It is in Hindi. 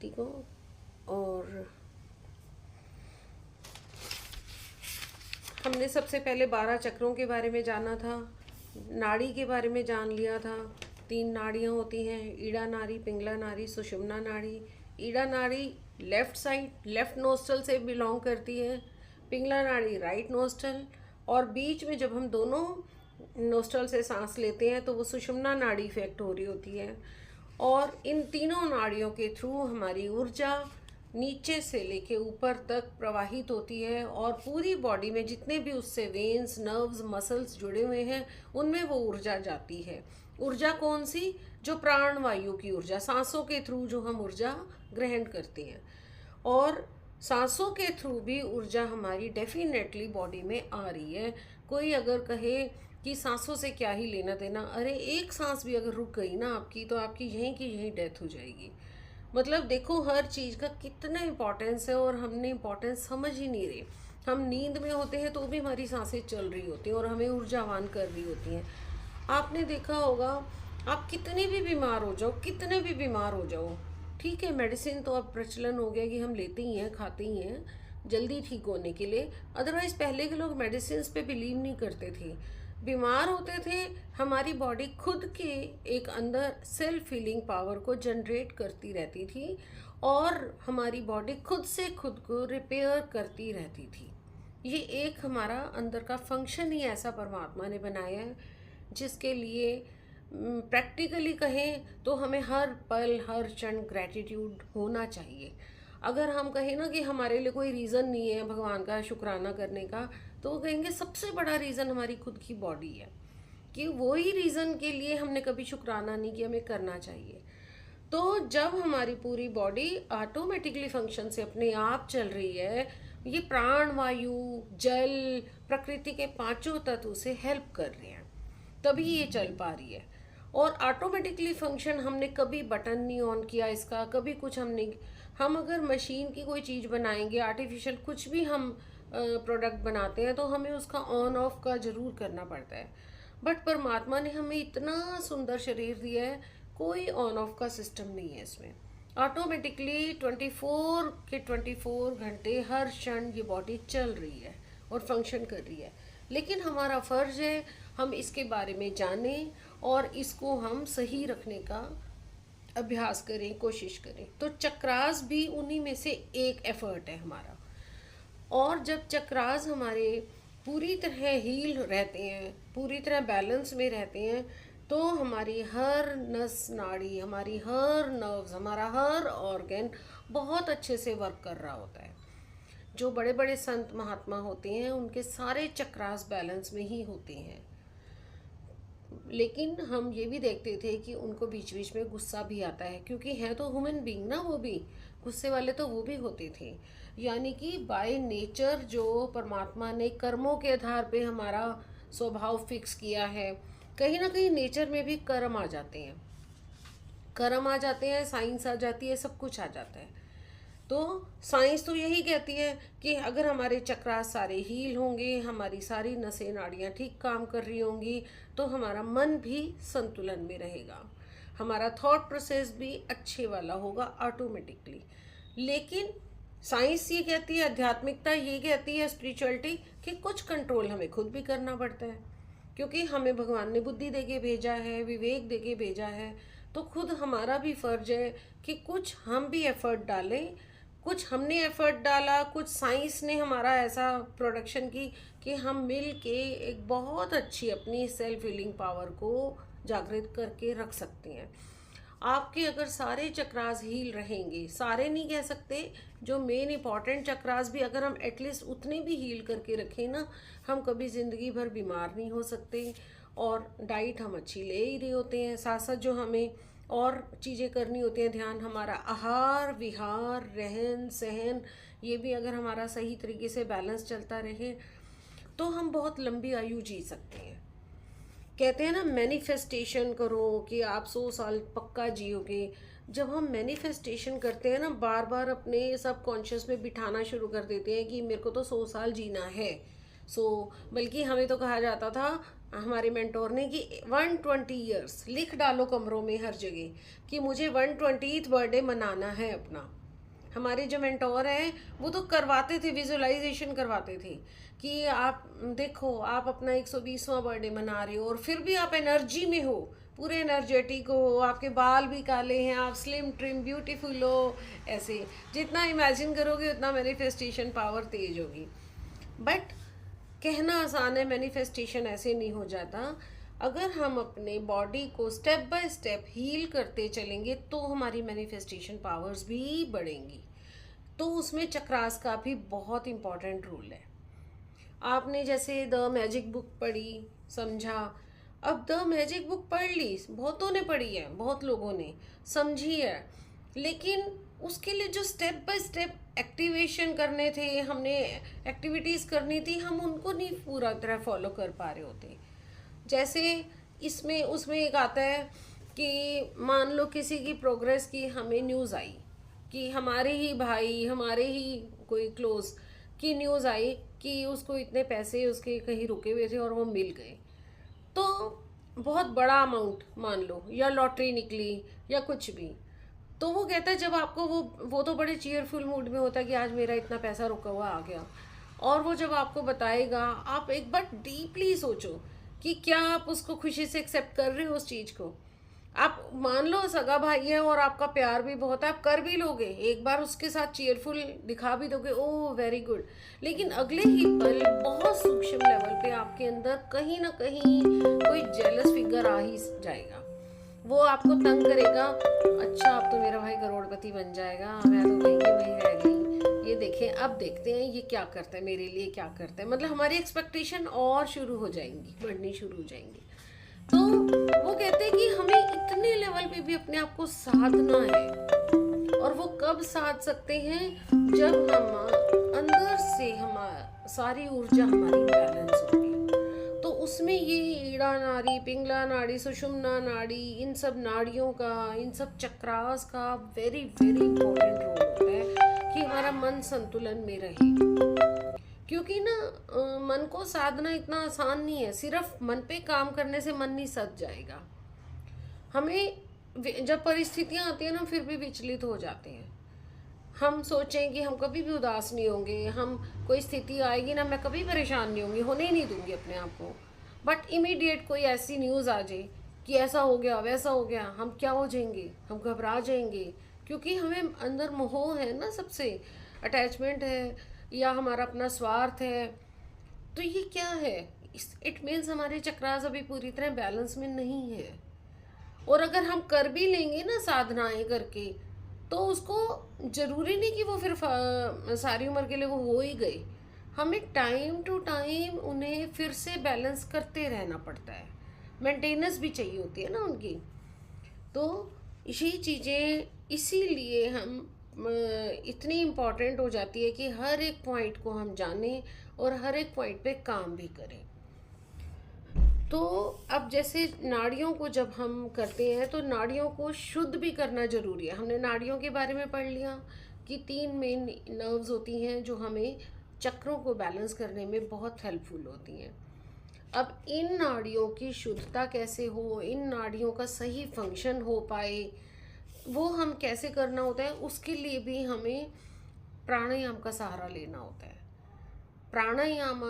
व्यक्ति को। और हमने सबसे पहले 12 चक्रों के बारे में जाना था, नाड़ी के बारे में जान लिया था। 3 नाड़ियाँ होती हैं, ईड़ा नाड़ी, पिंगला नाड़ी, सुषुम्ना नाड़ी। ईड़ा नाड़ी लेफ्ट साइड, लेफ्ट नोस्ट्रल से बिलोंग करती है, पिंगला नाड़ी राइट नोस्ट्रल, और बीच में जब हम दोनों नोस्ट्रल से सांस लेते हैं तो वो सुषुम्ना नाड़ी इफेक्ट हो रही होती है। और इन तीनों नाड़ियों के थ्रू हमारी ऊर्जा नीचे से लेके ऊपर तक प्रवाहित होती है, और पूरी बॉडी में जितने भी उससे वेन्स, नर्व्स, मसल्स जुड़े हुए हैं उनमें वो ऊर्जा जाती है। ऊर्जा कौन सी? जो प्राण वायु की ऊर्जा, सांसों के थ्रू जो हम ऊर्जा ग्रहण करते हैं। और सांसों के थ्रू भी ऊर्जा हमारी डेफिनेटली बॉडी में आ रही है। कोई अगर कहे कि सांसों से क्या ही लेना देना, अरे एक सांस भी अगर रुक गई ना आपकी, तो आपकी यहीं की यहीं डेथ हो जाएगी। मतलब देखो हर चीज़ का कितना इम्पोर्टेंस है, और हमने इम्पोर्टेंस समझ ही नहीं रहे। हम नींद में होते हैं तो भी हमारी सांसें चल रही होती हैं और हमें ऊर्जावान कर रही होती हैं। आपने देखा होगा, आप कितने भी बीमार हो जाओ, कितने भी बीमार हो जाओ, ठीक है, मेडिसिन तो अब प्रचलन हो गया कि हम लेते ही हैं, खाते ही हैं जल्दी ठीक होने के लिए। अदरवाइज़ पहले के लोग मेडिसिन पे बिलीव नहीं करते थे। बीमार होते थे, हमारी बॉडी खुद के एक अंदर सेल्फ हीलिंग पावर को जनरेट करती रहती थी, और हमारी बॉडी खुद से खुद को रिपेयर करती रहती थी। ये एक हमारा अंदर का फंक्शन ही ऐसा परमात्मा ने बनाया है, जिसके लिए प्रैक्टिकली कहें तो हमें हर पल हर क्षण ग्रैटिट्यूड होना चाहिए। अगर हम कहें ना कि हमारे लिए कोई रीज़न नहीं है भगवान का शुक्राना करने का, तो वो कहेंगे सबसे बड़ा रीज़न हमारी खुद की बॉडी है, कि वही रीज़न के लिए हमने कभी शुक्राना नहीं किया, हमें करना चाहिए। तो जब हमारी पूरी बॉडी ऑटोमेटिकली फंक्शन से अपने आप चल रही है, ये प्राण वायु, जल, प्रकृति के 5 तत्व से हेल्प कर रहे हैं, तभी ये चल पा रही है। और ऑटोमेटिकली फंक्शन, हमने कभी बटन नहीं ऑन किया इसका, कभी कुछ हमने, हम अगर मशीन की कोई चीज़ बनाएंगे, आर्टिफिशियल कुछ भी हम प्रोडक्ट बनाते हैं, तो हमें उसका ऑन ऑफ का ज़रूर करना पड़ता है। बट परमात्मा ने हमें इतना सुंदर शरीर दिया है, कोई ऑन ऑफ का सिस्टम नहीं है इसमें। ऑटोमेटिकली 24 के 24 घंटे हर क्षण ये बॉडी चल रही है और फंक्शन कर रही है। लेकिन हमारा फ़र्ज है हम इसके बारे में जानें और इसको हम सही रखने का अभ्यास करें, कोशिश करें। तो चक्रास भी उन्हीं में से एक एफर्ट है हमारा। और जब चक्रास हमारे पूरी तरह हील रहते हैं, पूरी तरह बैलेंस में रहते हैं, तो हमारी हर नस नाड़ी, हमारी हर नर्व्स, हमारा हर ऑर्गन बहुत अच्छे से वर्क कर रहा होता है। जो बड़े बड़े संत महात्मा होते हैं उनके सारे चक्रास बैलेंस में ही होते हैं। लेकिन हम ये भी देखते थे कि उनको बीच बीच में गुस्सा भी आता है, क्योंकि हैं तो ह्यूमन बीइंग ना, वो भी गुस्से वाले तो वो भी होते थे। यानी कि बाय नेचर जो परमात्मा ने कर्मों के आधार पे हमारा स्वभाव फिक्स किया है, कहीं ना कहीं नेचर में भी कर्म आ जाते हैं, कर्म आ जाते हैं, साइंस आ जाती है, सब कुछ आ जाता है। तो साइंस तो यही कहती है कि अगर हमारे चक्रास सारे हील होंगे, हमारी सारी नसें नाड़ियाँ ठीक काम कर रही होंगी, तो हमारा मन भी संतुलन में रहेगा, हमारा थॉट प्रोसेस भी अच्छे वाला होगा ऑटोमेटिकली। लेकिन साइंस ये कहती है, आध्यात्मिकता ये कहती है, स्पिरिचुअलिटी, कि कुछ कंट्रोल हमें खुद भी करना पड़ता है, क्योंकि हमें भगवान ने बुद्धि देके भेजा है, विवेक देके भेजा है। तो खुद हमारा भी फर्ज है कि कुछ हम भी एफर्ट डालें। कुछ हमने एफर्ट डाला, कुछ साइंस ने हमारा ऐसा प्रोडक्शन की कि हम मिल के एक बहुत अच्छी अपनी सेल्फ हीलिंग पावर को जागृत करके रख सकते हैं। आपके अगर सारे चक्रास हील रहेंगे, सारे नहीं कह सकते, जो मेन इंपॉर्टेंट चक्रास भी अगर हम एटलीस्ट उतने भी हील करके रखें ना, हम कभी ज़िंदगी भर बीमार नहीं हो सकते। और डाइट हम अच्छी ले ही रहे होते हैं, साथ साथ जो हमें और चीज़ें करनी होती हैं, ध्यान, हमारा आहार विहार, रहन सहन, ये भी अगर हमारा सही तरीके से बैलेंस चलता रहे, तो हम बहुत लंबी आयु जी सकते हैं। कहते हैं ना, मैनिफेस्टेशन करो कि आप 100 साल पक्का जियोगे। जब हम मैनिफेस्टेशन करते हैं ना, बार बार अपने सब कॉन्शियस में बिठाना शुरू कर देते हैं कि मेरे को तो 100 साल जीना है। बल्कि हमें तो कहा जाता था हमारे मेंटोर ने कि 120 ईयर्स लिख डालो कमरों में हर जगह कि मुझे 120th बर्थडे मनाना है अपना। हमारे जो मेंटोर हैं वो तो करवाते थे, विजुअलाइजेशन करवाते थे कि आप देखो आप अपना 120वां बर्थडे मना रहे हो और फिर भी आप एनर्जी में हो, पूरे एनर्जेटिक हो, आपके बाल भी काले हैं, आप स्लिम ट्रिम ब्यूटीफुल हो। ऐसे जितना इमेजिन करोगे उतना मैनिफेस्टेशन पावर तेज होगी। बट कहना आसान है, मैनिफेस्टेशन ऐसे नहीं हो जाता। अगर हम अपने बॉडी को स्टेप बाय स्टेप हील करते चलेंगे तो हमारी मैनिफेस्टेशन पावर्स भी बढ़ेंगी। तो उसमें चक्रास का भी बहुत इम्पोर्टेंट रोल है। आपने जैसे द मैजिक बुक पढ़ी, समझा, अब द मैजिक बुक पढ़ ली, बहुतों ने पढ़ी है, बहुत लोगों ने समझी है, लेकिन उसके लिए जो स्टेप बाय स्टेप एक्टिवेशन करने थे, हमने एक्टिविटीज़ करनी थी, हम उनको नहीं पूरा तरह फॉलो कर पा रहे होते। जैसे इसमें उसमें एक आता है कि मान लो किसी की प्रोग्रेस की हमें न्यूज़ आई कि हमारे ही भाई, हमारे ही कोई क्लोज की न्यूज़ आई कि उसको इतने पैसे उसके कहीं रुके हुए थे और वो मिल गए, तो बहुत बड़ा अमाउंट मान लो, या लॉटरी निकली या कुछ भी, तो वो कहता है जब आपको वो तो बड़े चीयरफुल मूड में होता है कि आज मेरा इतना पैसा रुका हुआ आ गया, और वो जब आपको बताएगा आप एक बार डीपली सोचो कि क्या आप उसको खुशी से एक्सेप्ट कर रहे हो उस चीज़ को। आप मान लो सगा भाई है और आपका प्यार भी बहुत है, आप कर भी लोगे, एक बार उसके साथ चीयरफुल दिखा भी दोगे, ओह वेरी गुड, लेकिन अगले ही पल बहुत सूक्ष्म लेवल पे आपके अंदर कहीं ना कहीं कोई जेलस फिगर आ ही जाएगा। वो आपको तंग करेगा, अच्छा अब तो मेरा भाई करोड़पति बन जाएगा, मैं तो वहीं की वहीं रह गई, ये देखें अब देखते हैं ये क्या करता है मेरे लिए, क्या करता है, मतलब हमारी एक्सपेक्टेशन और शुरू हो जाएंगी, बढ़नी शुरू हो जाएंगी। तो वो कहते हैं कि हमें इतने लेवल पे भी अपने आप को साधना है, और वो कब साध सकते हैं, जब हम अंदर से हमारी सारी ऊर्जा हमारी बैलेंस होगी। तो उसमें ये ईड़ा नाड़ी, पिंगला नाड़ी, सुषुम्ना नाड़ी, इन सब नाड़ियों का, इन सब चक्रास का वेरी वेरी इंपॉर्टेंट रोल होता है कि हमारा मन संतुलन में रहे। क्योंकि ना मन को साधना इतना आसान नहीं है, सिर्फ मन पे काम करने से मन नहीं सध जाएगा। हमें जब परिस्थितियां आती हैं ना फिर भी विचलित हो जाते हैं। हम सोचें कि हम कभी भी उदास नहीं होंगे, हम कोई स्थिति आएगी ना मैं कभी परेशान नहीं होंगी, होने ही नहीं दूंगी अपने आप को, बट इमीडिएट कोई ऐसी न्यूज़ आ जाए कि ऐसा हो गया वैसा हो गया, हम क्या हो जाएंगे, हम घबरा जाएंगे, क्योंकि हमें अंदर मोह है ना, सबसे अटैचमेंट है या हमारा अपना स्वार्थ है। तो ये क्या है, इट मीन्स हमारे चक्रास अभी पूरी तरह बैलेंस में नहीं है। और अगर हम कर भी लेंगे ना साधनाएं करके, तो उसको जरूरी नहीं कि वो फिर सारी उम्र के लिए वो हो ही गए, हमें टाइम टू टाइम उन्हें फिर से बैलेंस करते रहना पड़ता है, मेंटेनेंस भी चाहिए होती है ना उनकी। तो ये चीज़ें इसीलिए हम इतनी इम्पॉर्टेंट हो जाती है कि हर एक पॉइंट को हम जानें और हर एक पॉइंट पे काम भी करें। तो अब जैसे नाड़ियों को जब हम करते हैं तो नाड़ियों को शुद्ध भी करना जरूरी है। हमने नाड़ियों के बारे में पढ़ लिया कि 3 मेन नर्व्स होती हैं जो हमें चक्रों को बैलेंस करने में बहुत हेल्पफुल होती हैं। अब इन नाड़ियों की शुद्धता कैसे हो, इन नाड़ियों का सही फंक्शन हो पाए, वो हम कैसे करना होता है, उसके लिए भी हमें प्राणायाम का सहारा लेना होता है। प्राणायाम